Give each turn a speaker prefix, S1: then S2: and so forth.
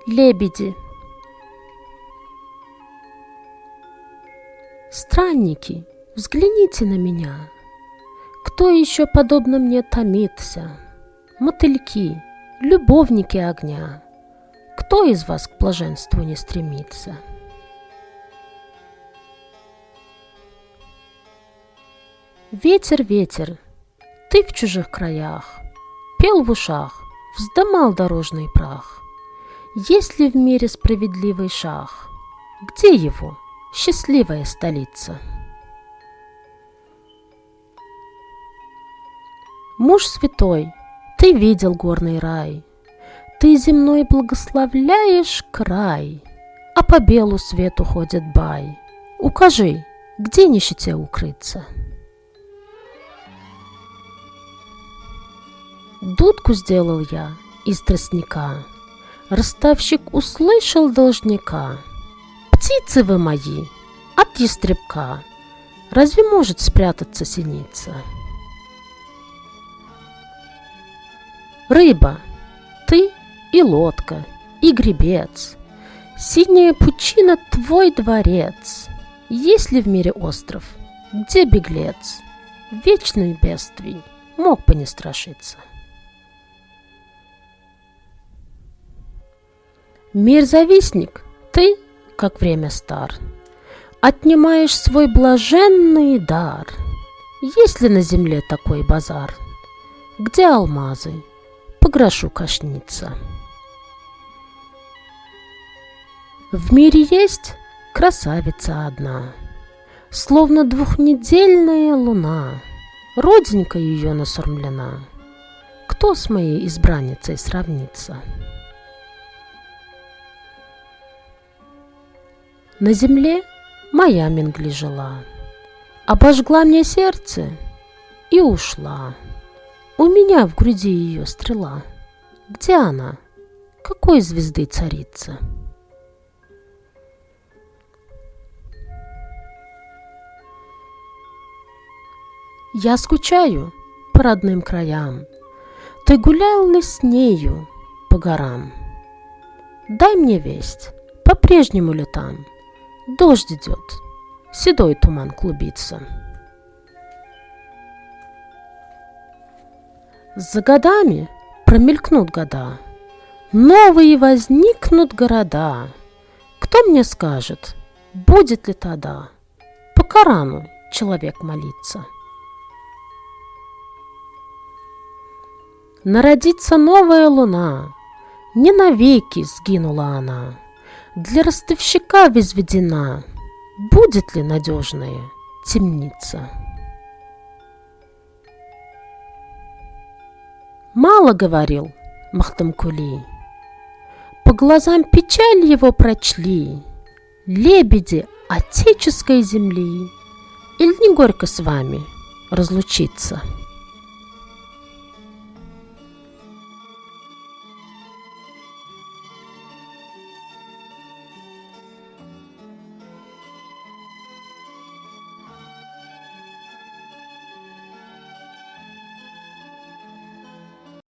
S1: Лебеди. Странники, взгляните на меня. Кто еще подобно мне томится? Мотыльки, любовники огня. Кто из вас к блаженству не стремится? Ветер, ветер, ты в чужих краях, пел в ушах, вздымал дорожный прах. Есть ли в мире справедливый шах? Где его, счастливая столица? Муж святой, ты видел горный рай, ты земной благословляешь край, а по белу свету ходит бай. Укажи, где нищете укрыться? Дудку сделал я из тростника, ростовщик услышал должника. Птицы вы мои, от ястребка разве может спрятаться синица? Рыба, ты и лодка, и гребец, синяя пучина твой дворец. Есть ли в мире остров, где беглец вечный бедствий мог бы не страшиться? Мир завистник, ты, как время стар, отнимаешь свой блаженный дар. Есть ли на земле такой базар, где алмазы по грошу кошница? В мире есть красавица одна, словно двухнедельная луна. Родинка ее насурмлена. Кто с моей избранницей сравнится? На земле моя Менгли жила, обожгла мне сердце и ушла. У меня в груди ее стрела. Где она? Какой звезды царица? Я скучаю по родным краям. Ты гулял ли с нею по горам? Дай мне весть, по-прежнему ли там дождь идет, седой туман клубится? За годами промелькнут года, новые возникнут города. Кто мне скажет, будет ли тогда по Корану человек молиться? Народится новая луна, не навеки сгинула она, для ростовщика возведена. Будет ли надежная темница? Мало говорил Махтамкули, по глазам печаль его прочли. Лебеди отеческой земли, иль не горько с вами разлучиться?